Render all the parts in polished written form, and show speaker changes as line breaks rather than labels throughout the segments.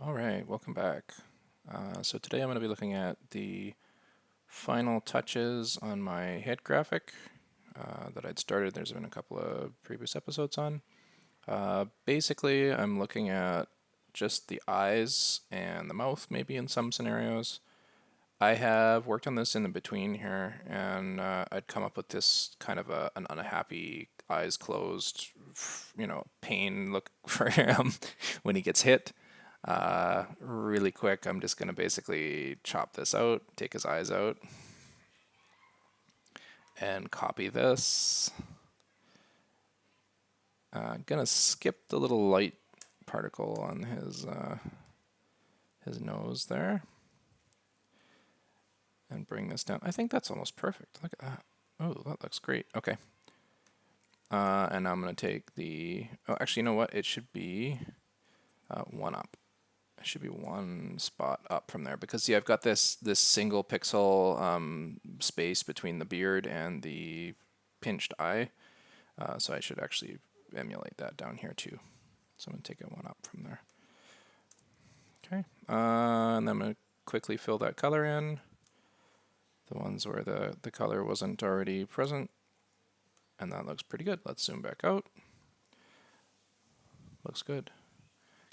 Alright, welcome back. So today I'm going to be looking at the final touches on my head graphic that I'd started. There's been a couple of previous episodes on. Basically, I'm looking at just the eyes and the mouth, maybe in some scenarios. I have worked on this in the between here, and I'd come up with this kind of an unhappy, eyes closed, pain look for him when he gets hit. Really quick, I'm just going to basically chop this out, take his eyes out, and copy this. Going to skip the little light particle on his nose there and bring this down. I think that's almost perfect. Look at that. Oh, that looks great. Okay. And I'm going to take the... Oh, actually, you know what? It should be one up. It should be one spot up from there because see, I've got this single pixel space between the beard and the pinched eye, so I should actually emulate that down here too. So I'm going to take it one up from there. Okay, and then I'm going to quickly fill that color in, the ones where the color wasn't already present, and that looks pretty good. Let's zoom back out. Looks good.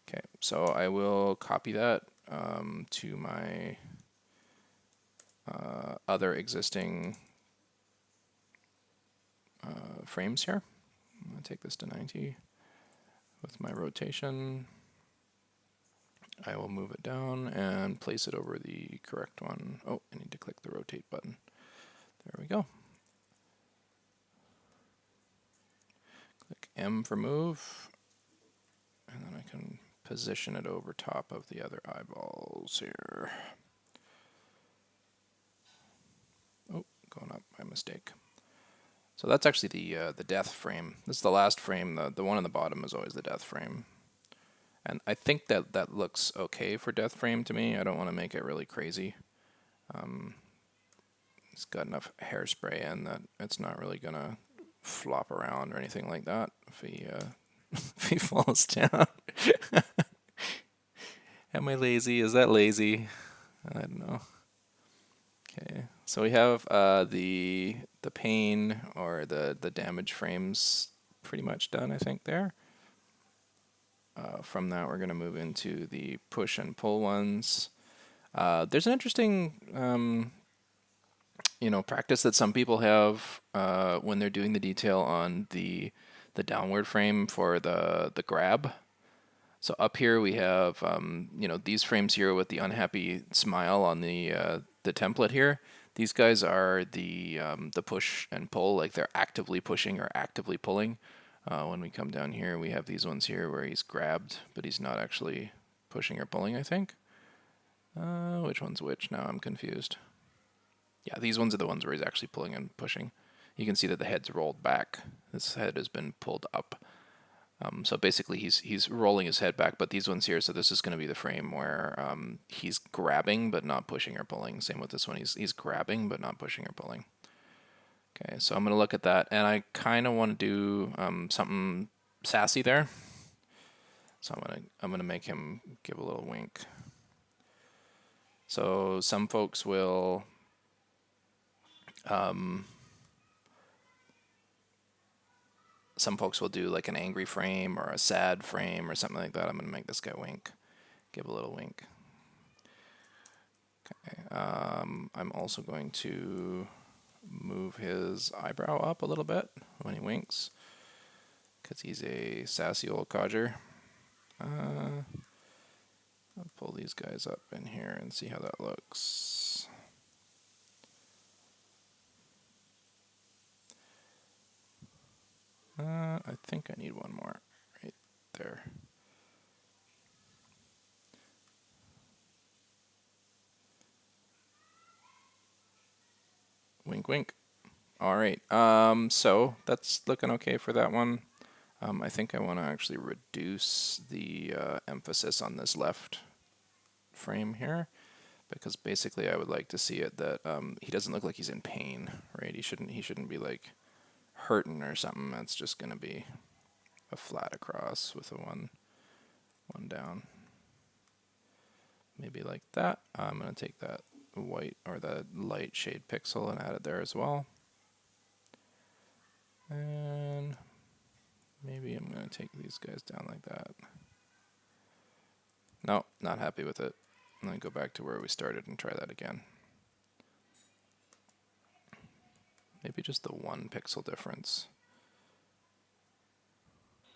Okay, so I will copy that to my other existing frames here. I'm going to take this to 90 with my rotation. I will move it down and place it over the correct one. Oh, I need to click the rotate button. There we go. Click M for move, and then I can position it over top of the other eyeballs here. Oh, going up by mistake. So that's actually the death frame. This is the last frame. The one on the bottom is always the death frame. And I think that looks okay for death frame to me. I don't want to make it really crazy. It's got enough hairspray in that it's not really going to flop around or anything like that if he, if he falls down. Am I lazy? Is that lazy? I don't know. Okay, so we have the pain or the damage frames pretty much done, I think, there. From that, we're going to move into the push and pull ones. There's an interesting, practice that some people have when they're doing the detail on the downward frame for the grab. So up here we have, these frames here with the unhappy smile on the template here. These guys are the push and pull, like they're actively pushing or actively pulling. When we come down here, we have these ones here where he's grabbed, but he's not actually pushing or pulling, I think. Which one's which? Now I'm confused. Yeah, these ones are the ones where he's actually pulling and pushing. You can see that the head's rolled back. This head has been pulled up. So basically he's rolling his head back, but these ones here, so this is going to be the frame where he's grabbing but not pushing or pulling. Same with this one, he's grabbing but not pushing or pulling. Okay, so I'm going to look at that, and I kind of want to do something sassy there. So I'm gonna make him give a little wink. So some folks will do like an angry frame or a sad frame or something like that. I'm going to make this guy wink, give a little wink. Okay. I'm also going to move his eyebrow up a little bit when he winks because he's a sassy old codger. I'll pull these guys up in here and see how that looks. I think I need one more right there. Wink, wink. All right. So that's looking okay for that one. I think I want to actually reduce the emphasis on this left frame here because basically I would like to see it that he doesn't look like he's in pain, right? He shouldn't be like hurting or something. That's just going to be a flat across with a one down. maybe like that. I'm going to take that white or the light shade pixel and add it there as well. And maybe I'm going to take these guys down like that. No, not happy with it. I'm going to go back to where we started and try that again. Maybe just the 1 pixel difference.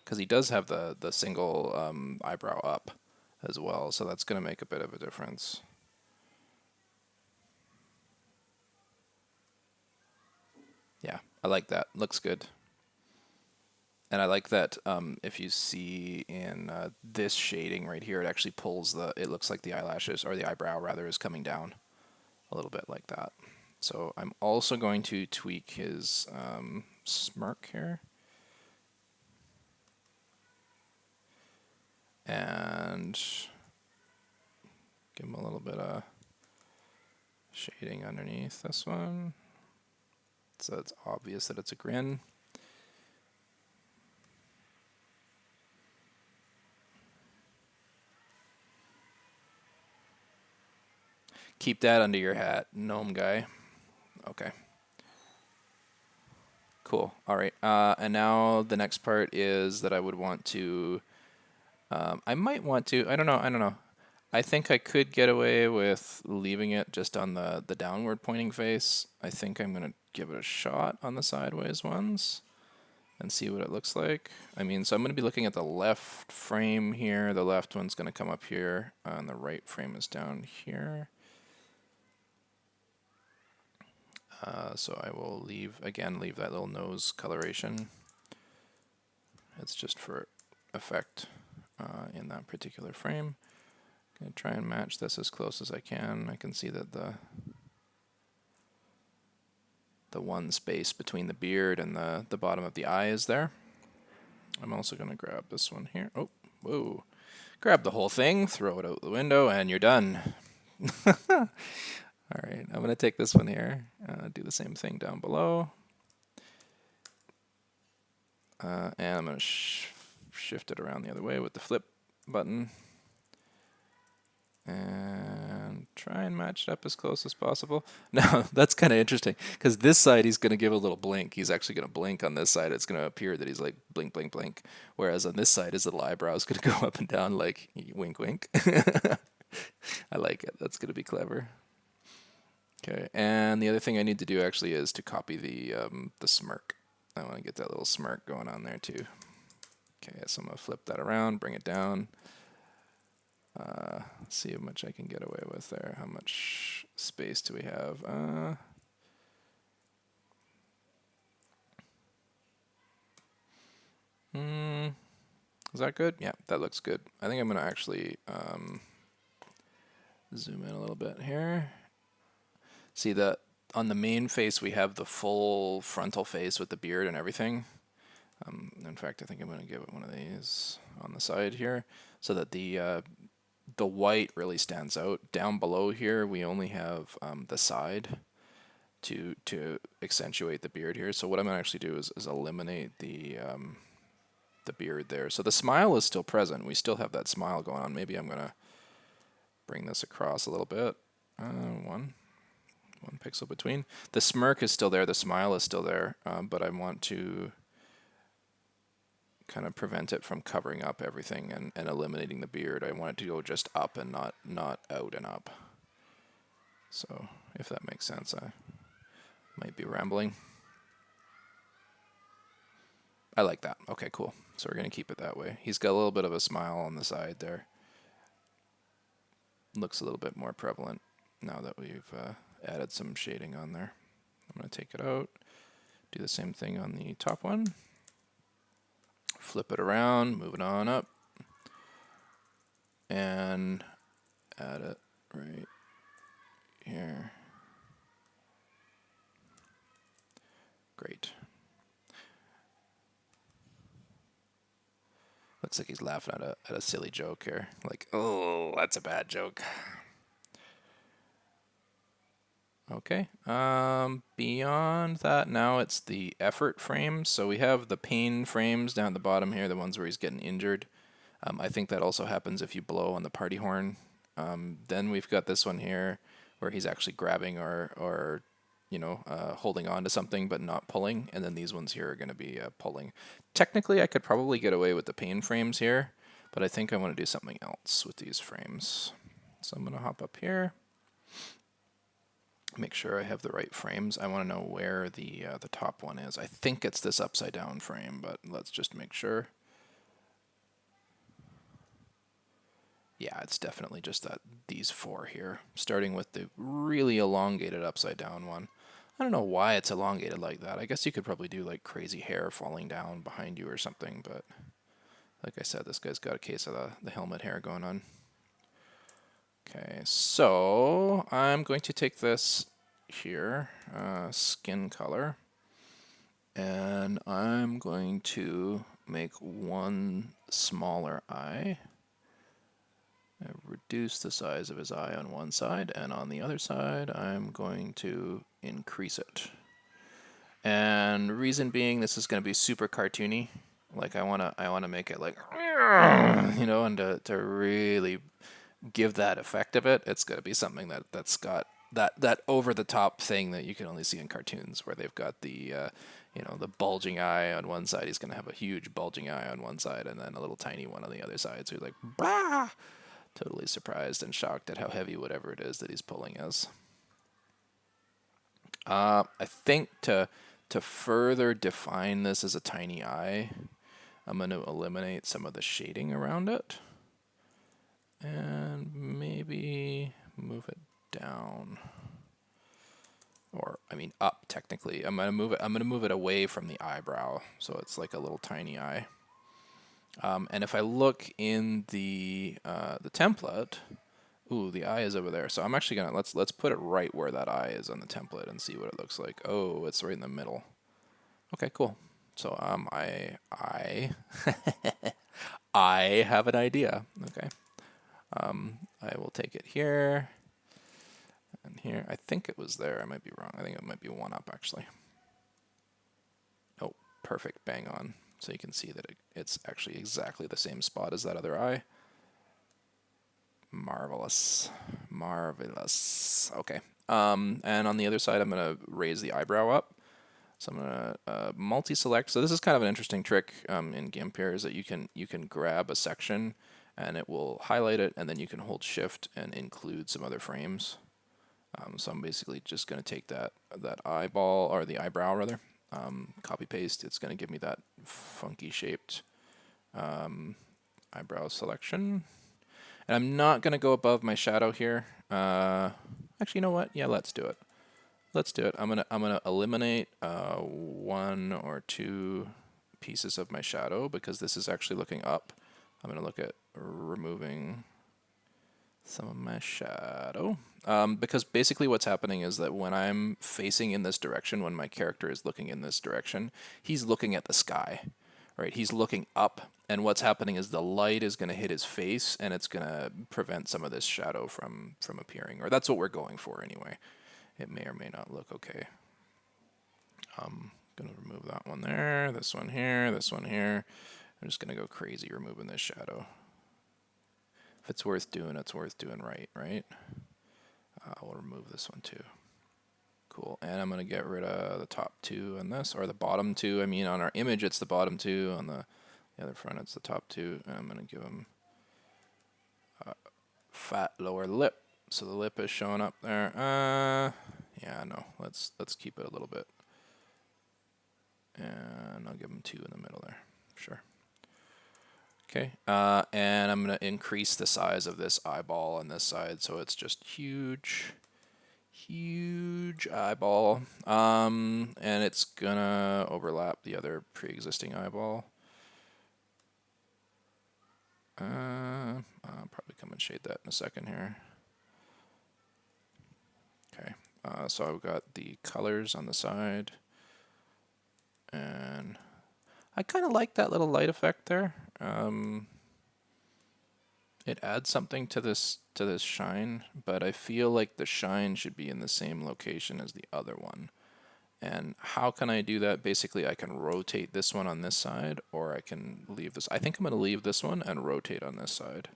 Because he does have the single eyebrow up as well, so that's going to make a bit of a difference. Yeah, I like that. Looks good. And I like that if you see in this shading right here, it actually pulls it looks like the eyelashes, or the eyebrow rather, is coming down a little bit like that. So I'm also going to tweak his smirk here. And give him a little bit of shading underneath this one, so it's obvious that it's a grin. Keep that under your hat, gnome guy. Okay. Cool. All right. And now the next part is that I would want to. I might want to. I don't know. I think I could get away with leaving it just on the downward pointing face. I think I'm gonna give it a shot on the sideways ones and see what it looks like. I mean, so I'm going to be looking at the left frame here. The left one's going to come up here, and the right frame is down here. So I will leave that little nose coloration. It's just for effect in that particular frame. I'm going to try and match this as close as I can. I can see that the one space between the beard and the bottom of the eye is there. I'm also going to grab this one here. Oh, whoa. Grab the whole thing, throw it out the window, and you're done. All right, I'm going to take this one here, do the same thing down below. And I'm going to shift it around the other way with the flip button. And try and match it up as close as possible. Now, that's kind of interesting, because this side he's going to give a little blink. He's actually going to blink on this side. It's going to appear that he's like blink, blink, blink. Whereas on this side, his little eyebrow is going to go up and down like wink, wink. I like it. That's going to be clever. Okay, and the other thing I need to do actually is to copy the smirk. I want to get that little smirk going on there too. Okay, so I'm going to flip that around, bring it down. See how much I can get away with there. How much space do we have? Is that good? Yeah, that looks good. I think I'm going to actually zoom in a little bit here. See that on the main face we have the full frontal face with the beard and everything. In fact, I think I'm going to give it one of these on the side here so that the white really stands out. Down below here, we only have the side to accentuate the beard here. So what I'm going to actually do is eliminate the beard there. So the smile is still present. We still have that smile going on. Maybe I'm going to bring this across a little bit. One pixel between. The smirk is still there. The smile is still there. But I want to kind of prevent it from covering up everything and eliminating the beard. I want it to go just up and not out and up. So if that makes sense, I might be rambling. I like that. Okay, cool. So we're going to keep it that way. He's got a little bit of a smile on the side there. Looks a little bit more prevalent now that we've added some shading on there. I'm going to take it out, do the same thing on the top one. Flip it around, move it on up, and add it right here. Great. Looks like he's laughing at a silly joke here. Like, oh, that's a bad joke. Okay. Beyond that, now it's the effort frames. So we have the pain frames down at the bottom here, the ones where he's getting injured. I think that also happens if you blow on the party horn. Then we've got this one here where he's actually grabbing or holding on to something but not pulling. And then these ones here are going to be pulling. Technically, I could probably get away with the pane frames here, but I think I want to do something else with these frames. So I'm going to hop up here. Make sure I have the right frames. I want to know where the top one is. I think it's this upside down frame, but let's just make sure. Yeah, it's definitely just these four here, starting with the really elongated upside down one. I don't know why it's elongated like that. I guess you could probably do like crazy hair falling down behind you or something, but like I said, this guy's got a case of the helmet hair going on. Okay, so I'm going to take this here, skin color, and I'm going to make one smaller eye. I reduce the size of his eye on one side, and on the other side I'm going to increase it. And reason being, this is going to be super cartoony. Like I wanna make it like, and to really give that effect of it, it's going to be something that's got that over the top thing that you can only see in cartoons, where they've got the the bulging eye on one side. He's going to have a huge bulging eye on one side, and then a little tiny one on the other side. So you're like, bah! Totally surprised and shocked at how heavy whatever it is that he's pulling is. I think to further define this as a tiny eye, I'm going to eliminate some of the shading around it. And maybe move it down. Or I mean up technically. I'm gonna move it away from the eyebrow, so it's like a little tiny eye. And if I look in the template, ooh, the eye is over there. So I'm actually gonna let's put it right where that eye is on the template and see what it looks like. Oh, it's right in the middle. Okay, cool. So I I have an idea. Okay. I will take it here and here. I think it was there. I might be wrong. I think it might be one up actually. Oh, perfect. Bang on. So you can see that it's actually exactly the same spot as that other eye. Marvelous. Marvelous. Okay. And on the other side, I'm going to raise the eyebrow up. So I'm going to multi-select. So this is kind of an interesting trick in GIMP here, is that you can grab a section and it will highlight it, and then you can hold shift and include some other frames. So I'm basically just going to take that eyeball, or the eyebrow rather, copy paste. It's going to give me that funky shaped eyebrow selection. And I'm not going to go above my shadow here. Actually, you know what? Yeah, let's do it. Let's do it. I'm gonna eliminate one or two pieces of my shadow, because this is actually looking up. I'm gonna look at removing some of my shadow, because basically what's happening is that when I'm facing in this direction, when my character is looking in this direction, he's looking at the sky, right? He's looking up, and what's happening is the light is going to hit his face, and it's going to prevent some of this shadow from appearing, or that's what we're going for anyway. It may or may not look okay. I'm going to remove that one there, this one here, this one here. I'm just going to go crazy removing this shadow. If it's worth doing, it's worth doing right? We'll remove this one too. Cool. And I'm going to get rid of the top two on this, or the bottom two. I mean, on our image, it's the bottom two. On the other front, it's the top two. And I'm going to give them a fat lower lip. So the lip is showing up there. Yeah, no. Let's keep it a little bit. And I'll give them two in the middle there. Sure. Okay, and I'm going to increase the size of this eyeball on this side, so it's just huge eyeball, and it's going to overlap the other pre-existing eyeball. I'll probably come and shade that in a second here. Okay, so I've got the colors on the side, and I kind of like that little light effect there. It adds something to this shine, but I feel like the shine should be in the same location as the other one. And how can I do that? Basically, I can rotate this one on this side, or I can leave this. I think I'm going to leave this one and rotate on this side.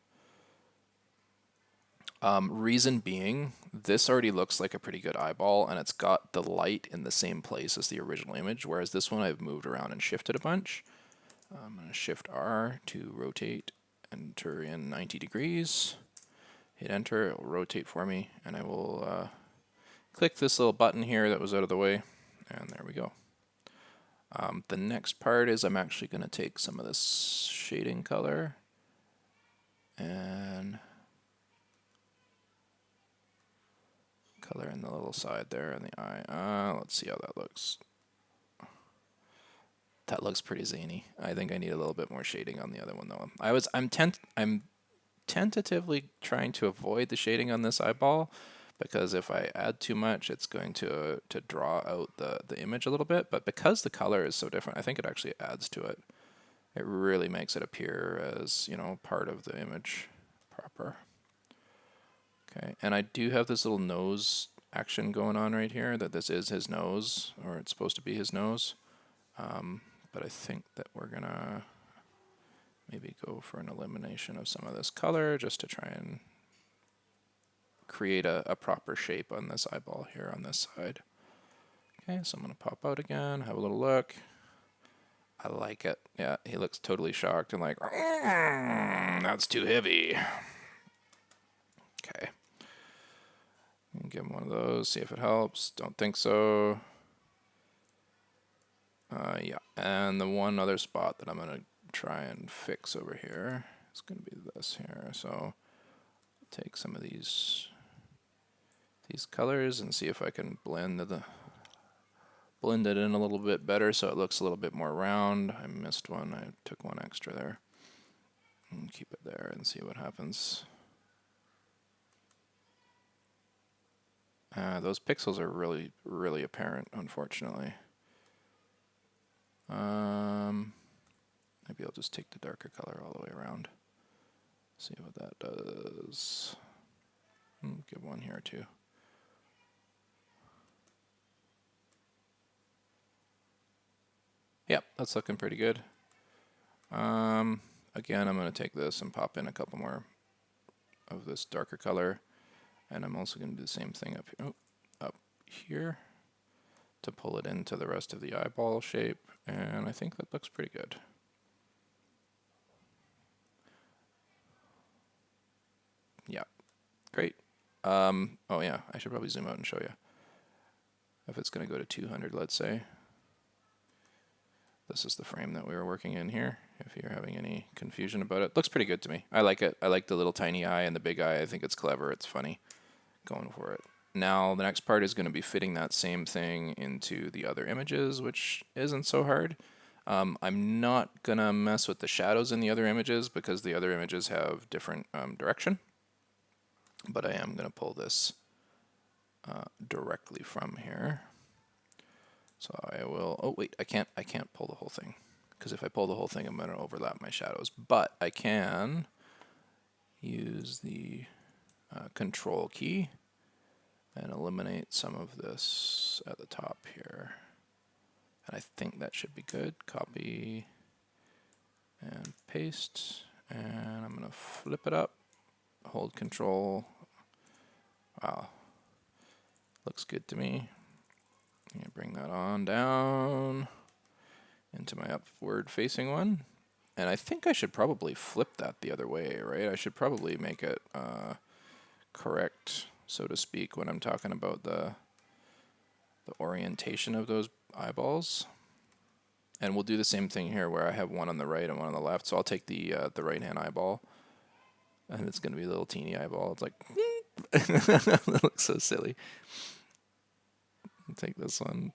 Reason being, this already looks like a pretty good eyeball, and it's got the light in the same place as the original image, whereas this one I've moved around and shifted a bunch. I'm going to Shift R to rotate, enter in 90 degrees, hit enter, it will rotate for me, and I will click this little button here that was out of the way, and there we go. The next part is I'm actually going to take some of this shading color and color in the little side there in the eye. Let's see how that looks. That looks pretty zany. I think I need a little bit more shading on the other one though. I'm tentatively trying to avoid the shading on this eyeball, because if I add too much, it's going to draw out the image a little bit. But because the color is so different, I think it actually adds to it. It really makes it appear as, you know, part of the image proper. Okay, and I do have this little nose action going on right here, that this is his nose, or it's supposed to be his nose. But I think that we're gonna maybe go for an elimination of some of this color just to try and create a proper shape on this eyeball here on this side. Okay, so I'm gonna pop out again, have a little look. I like it. Yeah, he looks totally shocked and like, that's too heavy. Okay. Give him one of those, see if it helps. Don't think so. Yeah, and the one other spot that I'm going to try and fix over here is going to be this here. So take some of these colors and see if I can blend it in a little bit better so it looks a little bit more round. I missed one. I took one extra there. And keep it there and see what happens. Those pixels are really, really apparent, unfortunately. Maybe I'll just take the darker color all the way around. See what that does. Give one here too. Yep, that's looking pretty good. Again, I'm going to take this and pop in a couple more of this darker color. And I'm also going to do the same thing up here to pull it into the rest of the eyeball shape. And I think that looks pretty good. Yeah, great. Oh yeah, I should probably zoom out and show you. If it's going to go to 200, let's say. This is the frame that we were working in here, if you're having any confusion about it. Looks pretty good to me. I like it. I like the little tiny eye and the big eye. I think it's clever. It's funny. Going for it. Now the next part is going to be fitting that same thing into the other images, which isn't so hard. I'm not going to mess with the shadows in the other images because the other images have different direction. But I am going to pull this directly from here. So I will, oh wait, I can't pull the whole thing, because if I pull the whole thing I'm going to overlap my shadows. But I can use the control key and eliminate some of this at the top here. And I think that should be good. Copy and paste, and I'm going to flip it up, hold control. Wow, looks good to me. I'm going to bring that on down into my upward facing one. And I think I should probably flip that the other way, right? I should probably make it correct, so to speak, when I'm talking about the orientation of those eyeballs. And we'll do the same thing here where I have one on the right and one on the left. So I'll take the right hand eyeball, and it's going to be a little teeny eyeball. It's like, that looks so silly. I'll take this one.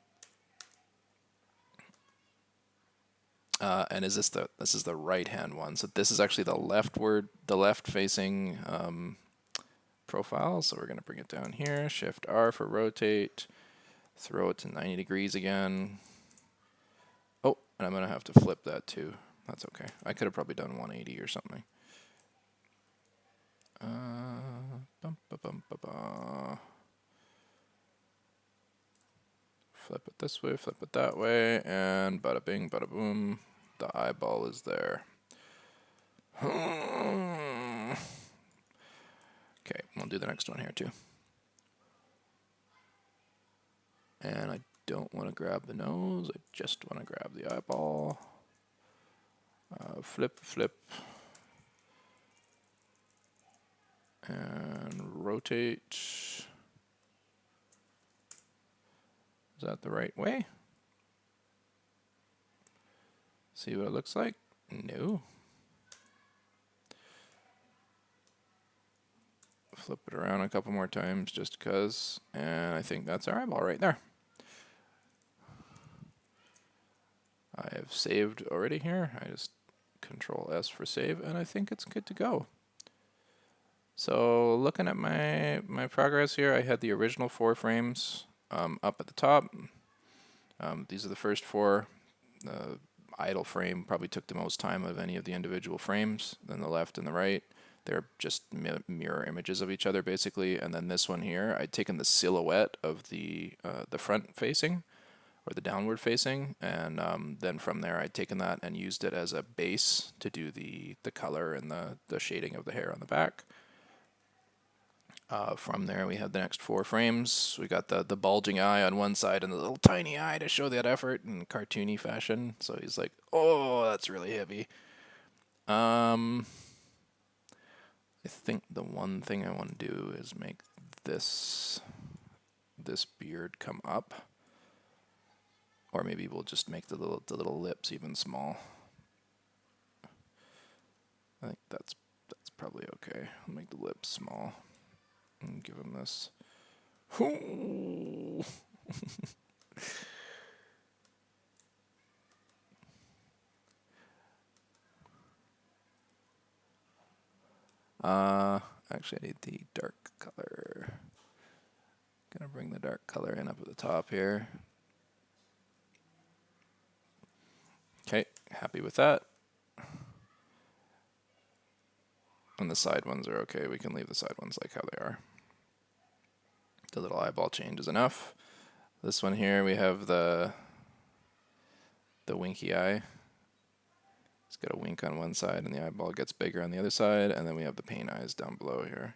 And this is the right hand one. So this is actually the left facing profile. So we're going to bring it down here. Shift R for rotate. Throw it to 90 degrees again. Oh, and I'm going to have to flip that too. That's okay. I could have probably done 180 or something. Flip it this way, flip it that way, and bada bing, bada boom. The eyeball is there. Okay, we'll do the next one here too. And I don't want to grab the nose, I just want to grab the eyeball. Flip, flip. And rotate. Is that the right way? See what it looks like? No. Flip it around a couple more times just because, and I think that's our eyeball right there. I have saved already here. I just Control S for save, and I think it's good to go. So looking at my progress here, I had the original 4 frames up at the top. These are the first 4. The idle frame probably took the most time of any of the individual frames. Then the left and the right, they're just mirror images of each other basically. And then this one here, I'd taken the silhouette of the front facing, or the downward facing, and then from there I'd taken that and used it as a base to do the color and the shading of the hair on the back. From there we had the next 4 frames. We got the bulging eye on one side and the little tiny eye to show that effort in cartoony fashion. So he's like, oh, that's really heavy. I think the one thing I want to do is make this beard come up. Or maybe we'll just make the little lips even small. I think that's probably okay. I'll make the lips small and give him this. Actually, I need the dark color. Gonna bring the dark color in up at the top here. Okay, happy with that. And the side ones are okay. We can leave the side ones like how they are. The little eyeball change is enough. This one here, we have the winky eye. It's got a wink on one side and the eyeball gets bigger on the other side, and then we have the pain eyes down below here.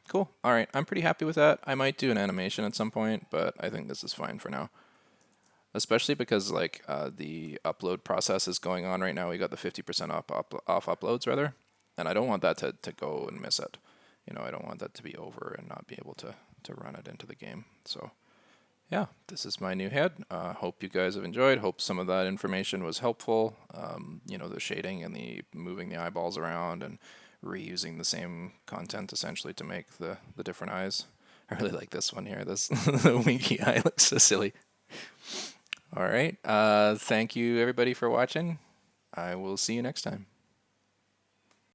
Cool. All right, I'm pretty happy with that. I might do an animation at some point, but I think this is fine for now. Especially because like the upload process is going on right now. We got the 50% off uploads rather, and I don't want that to go and miss it. You know, I don't want that to be over and not be able to run it into the game. So yeah, this is my new head. Hope you guys have enjoyed. Hope some of that information was helpful. You know, the shading and the moving the eyeballs around and reusing the same content essentially to make the different eyes. I really like this one here. This the winky eye looks so silly. All right. Thank you everybody for watching. I will see you next time.